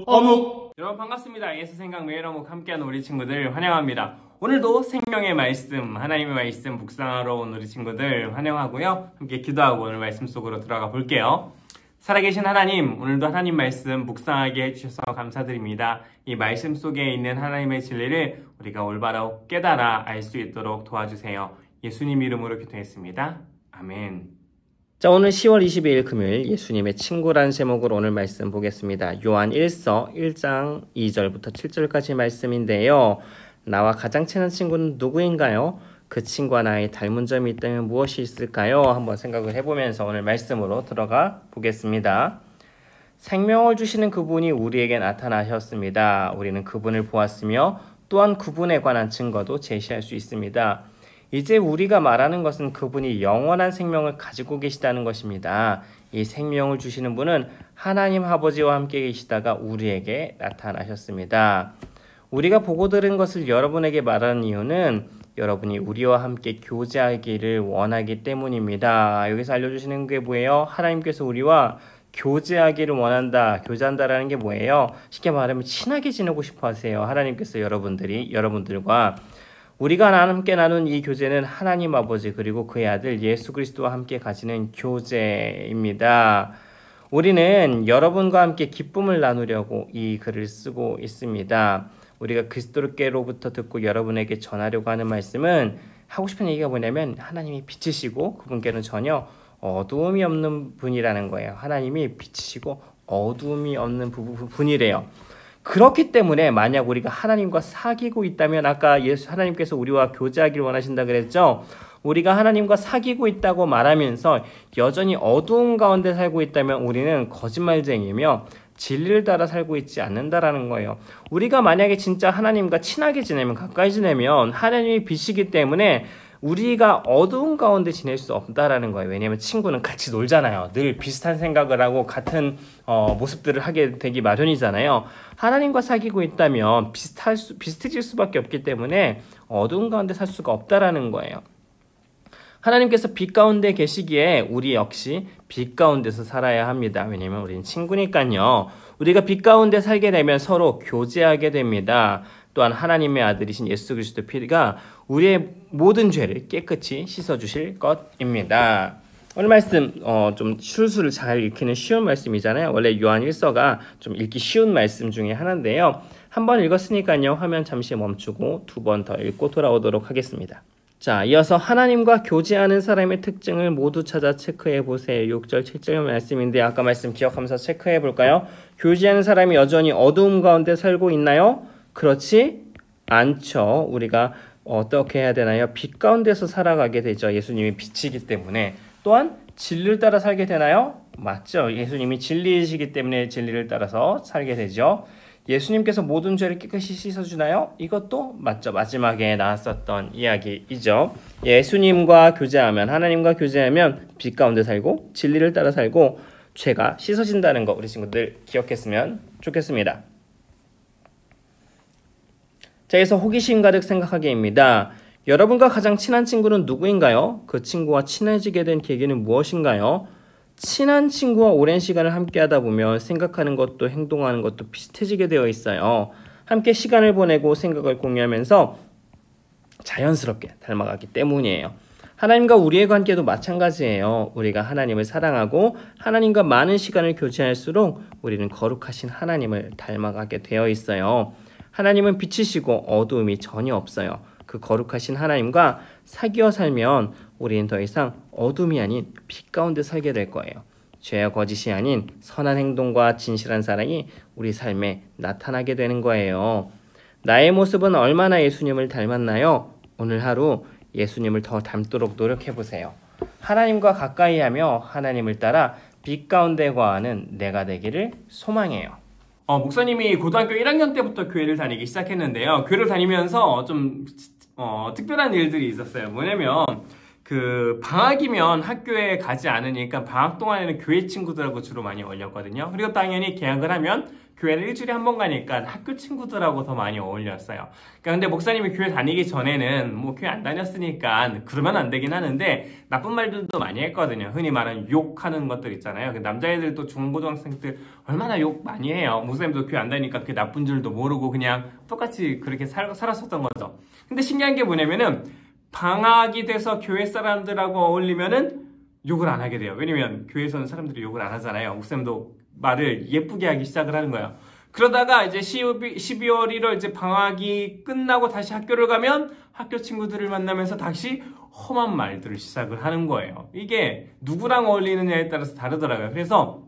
어묵. 여러분 반갑습니다. 예수 생각 매일 어묵 함께하는 우리 친구들 환영합니다. 오늘도 생명의 말씀, 하나님의 말씀 묵상하러 온 우리 친구들 환영하고요. 함께 기도하고 오늘 말씀 속으로 들어가 볼게요. 살아계신 하나님, 오늘도 하나님 말씀 묵상하게 해주셔서 감사드립니다. 이 말씀 속에 있는 하나님의 진리를 우리가 올바로 깨달아 알 수 있도록 도와주세요. 예수님 이름으로 기도했습니다. 아멘. 자, 오늘 10월 22일 금요일 예수님의 친구라는 제목으로 오늘 말씀 보겠습니다. 요한 1서 1장 2절부터 7절까지 말씀인데요. 나와 가장 친한 친구는 누구인가요? 그 친구와 나의 닮은 점이 있다면 무엇이 있을까요? 한번 생각을 해보면서 오늘 말씀으로 들어가 보겠습니다. 생명을 주시는 그분이 우리에게 나타나셨습니다. 우리는 그분을 보았으며 또한 그분에 관한 증거도 제시할 수 있습니다. 이제 우리가 말하는 것은 그분이 영원한 생명을 가지고 계시다는 것입니다. 이 생명을 주시는 분은 하나님 아버지와 함께 계시다가 우리에게 나타나셨습니다. 우리가 보고 들은 것을 여러분에게 말하는 이유는 여러분이 우리와 함께 교제하기를 원하기 때문입니다. 여기서 알려주시는 게 뭐예요? 하나님께서 우리와 교제하기를 원한다. 교제한다라는 게 뭐예요? 쉽게 말하면 친하게 지내고 싶어 하세요. 하나님께서 여러분들과 우리가 함께 나눈 이 교제는 하나님 아버지 그리고 그의 아들 예수 그리스도와 함께 가지는 교제입니다. 우리는 여러분과 함께 기쁨을 나누려고 이 글을 쓰고 있습니다. 우리가 그리스도께로부터 듣고 여러분에게 전하려고 하는 말씀은 하고 싶은 얘기가 뭐냐면 하나님이 빛이시고 그분께는 전혀 어두움이 없는 분이라는 거예요. 하나님이 빛이시고 어두움이 없는 분이래요. 그렇기 때문에 만약 우리가 하나님과 사귀고 있다면 아까 하나님께서 우리와 교제하기를 원하신다 그랬죠. 우리가 하나님과 사귀고 있다고 말하면서 여전히 어두운 가운데 살고 있다면 우리는 거짓말쟁이며 진리를 따라 살고 있지 않는다라는 거예요. 우리가 만약에 진짜 하나님과 친하게 지내면 가까이 지내면 하나님이 빛이기 때문에 우리가 어두운 가운데 지낼 수 없다라는 거예요. 왜냐하면 친구는 같이 놀잖아요. 늘 비슷한 생각을 하고 같은 모습들을 하게 되기 마련이잖아요. 하나님과 사귀고 있다면 비슷해질 수밖에 없기 때문에 어두운 가운데 살 수가 없다라는 거예요. 하나님께서 빛 가운데 계시기에 우리 역시 빛 가운데서 살아야 합니다. 왜냐하면 우리는 친구니까요. 우리가 빛 가운데 살게 되면 서로 교제하게 됩니다. 또한 하나님의 아들이신 예수 그리스도의 피가 우리의 모든 죄를 깨끗이 씻어주실 것입니다. 오늘 말씀 좀 술술 잘 읽히는 쉬운 말씀이잖아요. 원래 요한 1서가 좀 읽기 쉬운 말씀 중에 하나인데요. 한번 읽었으니까요. 화면 잠시 멈추고 두 번 더 읽고 돌아오도록 하겠습니다. 자, 이어서 하나님과 교제하는 사람의 특징을 모두 찾아 체크해 보세요. 6절, 7절 말씀인데 아까 말씀 기억하면서 체크해 볼까요? 교제하는 사람이 여전히 어두움 가운데 살고 있나요? 그렇지 않죠. 우리가 어떻게 해야 되나요? 빛 가운데서 살아가게 되죠. 예수님이 빛이기 때문에. 또한 진리를 따라 살게 되나요? 맞죠. 예수님이 진리이시기 때문에 진리를 따라서 살게 되죠. 예수님께서 모든 죄를 깨끗이 씻어주나요? 이것도 맞죠. 마지막에 나왔었던 이야기이죠. 예수님과 교제하면, 하나님과 교제하면 빛 가운데 살고 진리를 따라 살고 죄가 씻어진다는 거 우리 친구들 기억했으면 좋겠습니다. 자, 여기서 호기심 가득 생각하기입니다. 여러분과 가장 친한 친구는 누구인가요? 그 친구와 친해지게 된 계기는 무엇인가요? 친한 친구와 오랜 시간을 함께 하다 보면 생각하는 것도 행동하는 것도 비슷해지게 되어 있어요. 함께 시간을 보내고 생각을 공유하면서 자연스럽게 닮아가기 때문이에요. 하나님과 우리의 관계도 마찬가지예요. 우리가 하나님을 사랑하고 하나님과 많은 시간을 교제할수록 우리는 거룩하신 하나님을 닮아가게 되어 있어요. 하나님은 빛이시고 어두움이 전혀 없어요. 그 거룩하신 하나님과 사귀어 살면 우리는 더 이상 어둠이 아닌 빛 가운데 살게 될 거예요. 죄와 거짓이 아닌 선한 행동과 진실한 사랑이 우리 삶에 나타나게 되는 거예요. 나의 모습은 얼마나 예수님을 닮았나요? 오늘 하루 예수님을 더 닮도록 노력해보세요. 하나님과 가까이 하며 하나님을 따라 빛 가운데 거하는 내가 되기를 소망해요. 목사님이 고등학교 1학년 때부터 교회를 다니기 시작했는데요. 교회를 다니면서 좀 특별한 일들이 있었어요. 뭐냐면 그 방학이면 학교에 가지 않으니까 방학 동안에는 교회 친구들하고 주로 많이 어울렸거든요. 그리고 당연히 개학을 하면 교회를 일주일에 한 번 가니까 학교 친구들하고 더 많이 어울렸어요. 그러니까 근데 목사님이 교회 다니기 전에는 뭐 교회 안 다녔으니까 그러면 안 되긴 하는데 나쁜 말들도 많이 했거든요. 흔히 말하는 욕하는 것들 있잖아요. 그 남자애들도 중고등학생들 얼마나 욕 많이 해요. 목사님도 교회 안 다니니까 그게 나쁜 줄도 모르고 그냥 똑같이 그렇게 살았었던 거죠. 근데 신기한 게 뭐냐면은 방학이 돼서 교회 사람들하고 어울리면은 욕을 안 하게 돼요. 왜냐면 교회에서는 사람들이 욕을 안 하잖아요. 목사님도 말을 예쁘게 하기 시작을 하는 거예요. 그러다가 이제 12월 1월 이제 방학이 끝나고 다시 학교를 가면 학교 친구들을 만나면서 다시 험한 말들을 시작을 하는 거예요. 이게 누구랑 어울리느냐에 따라서 다르더라고요. 그래서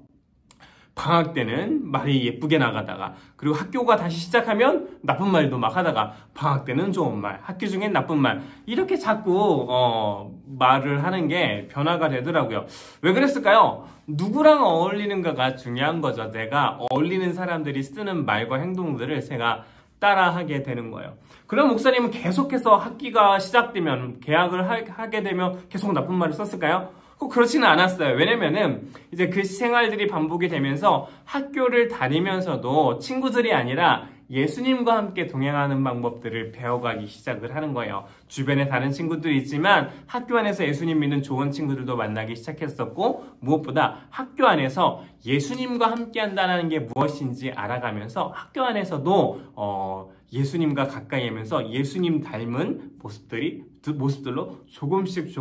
방학 때는 말이 예쁘게 나가다가 그리고 학교가 다시 시작하면 나쁜 말도 막 하다가 방학 때는 좋은 말, 학교 중엔 나쁜 말 이렇게 자꾸 말을 하는 게 변화가 되더라고요. 왜 그랬을까요? 누구랑 어울리는가가 중요한 거죠. 내가 어울리는 사람들이 쓰는 말과 행동들을 제가 따라하게 되는 거예요. 그럼 목사님은 계속해서 학기가 시작되면 개학을 하게 되면 계속 나쁜 말을 썼을까요? 꼭 그렇지는 않았어요. 왜냐면은 이제 그 생활들이 반복이 되면서 학교를 다니면서도 친구들이 아니라 예수님과 함께 동행하는 방법들을 배워가기 시작을 하는 거예요. 주변에 다른 친구들이 있지만 학교 안에서 예수님 믿는 좋은 친구들도 만나기 시작했었고 무엇보다 학교 안에서 예수님과 함께 한다는 게 무엇인지 알아가면서 학교 안에서도 예수님과 가까이 하면서 예수님 닮은 모습들로 조금씩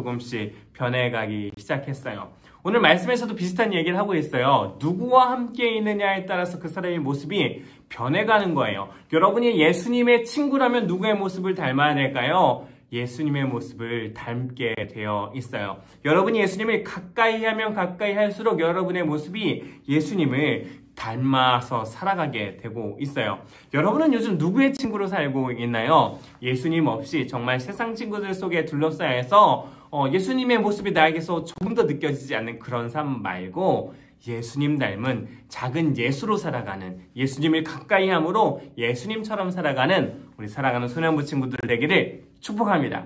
변해가기 시작했어요. 오늘 말씀에서도 비슷한 얘기를 하고 있어요. 누구와 함께 있느냐에 따라서 그 사람의 모습이 변해가는 거예요. 여러분이 예수님의 친구라면 누구의 모습을 닮아야 될까요? 예수님의 모습을 닮게 되어 있어요. 여러분이 예수님을 가까이 하면 가까이 할수록 여러분의 모습이 예수님을 닮아서 살아가게 되고 있어요. 여러분은 요즘 누구의 친구로 살고 있나요? 예수님 없이 정말 세상 친구들 속에 둘러싸여서 예수님의 모습이 나에게서 조금 더 느껴지지 않는 그런 삶 말고 예수님 닮은 작은 예수로 살아가는 예수님을 가까이 함으로 예수님처럼 살아가는 우리 사랑하는 소년부 친구들 되기를 축복합니다.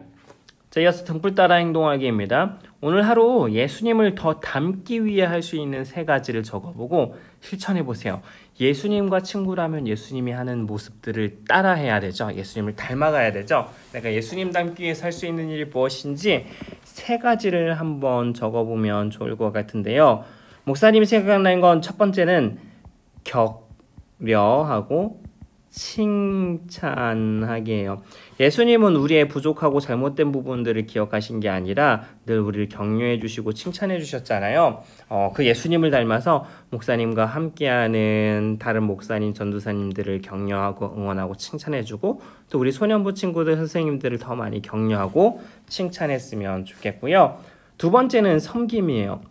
자, 이어서 등불 따라 행동하기입니다. 오늘 하루 예수님을 더 닮기 위해 할 수 있는 3가지를 적어보고 실천해보세요. 예수님과 친구라면 예수님이 하는 모습들을 따라해야 되죠. 예수님을 닮아가야 되죠. 내가 예수님 닮기 위해 살 수 있는 일이 무엇인지 3가지를 한번 적어보면 좋을 것 같은데요. 목사님이 생각나는 건 첫 번째는 격려하고 칭찬하기예요. 예수님은 우리의 부족하고 잘못된 부분들을 기억하신 게 아니라 늘 우리를 격려해 주시고 칭찬해 주셨잖아요. 그 예수님을 닮아서 목사님과 함께하는 다른 목사님, 전도사님들을 격려하고 응원하고 칭찬해 주고 또 우리 소년부 친구들, 선생님들을 더 많이 격려하고 칭찬했으면 좋겠고요. 두 번째는 섬김이에요.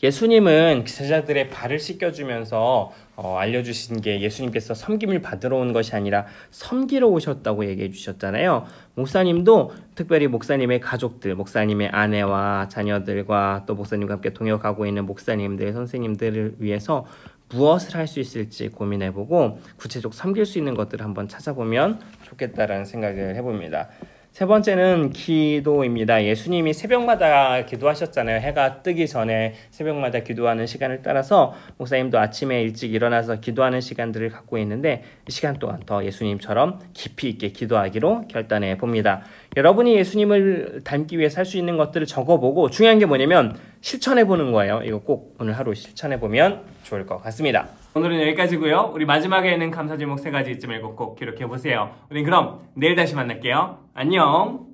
예수님은 제자들의 발을 씻겨주면서 알려주신 게 예수님께서 섬김을 받으러 온 것이 아니라 섬기러 오셨다고 얘기해 주셨잖아요. 목사님도 특별히 목사님의 가족들, 목사님의 아내와 자녀들과 또 목사님과 함께 동역하고 있는 목사님들, 선생님들을 위해서 무엇을 할 수 있을지 고민해보고 구체적으로 섬길 수 있는 것들을 한번 찾아보면 좋겠다라는 생각을 해봅니다. 세 번째는 기도입니다. 예수님이 새벽마다 기도하셨잖아요. 해가 뜨기 전에 새벽마다 기도하는 시간을 따라서 목사님도 아침에 일찍 일어나서 기도하는 시간들을 갖고 있는데 이 시간 동안 더 예수님처럼 깊이 있게 기도하기로 결단해 봅니다. 여러분이 예수님을 닮기 위해 살 수 있는 것들을 적어보고 중요한 게 뭐냐면 실천해 보는 거예요. 이거 꼭 오늘 하루 실천해 보면 좋을 것 같습니다. 오늘은 여기까지고요. 우리 마지막에는 감사 제목 3가지 잊지 말고 꼭 기록해 보세요. 우린 그럼 내일 다시 만날게요. 안녕.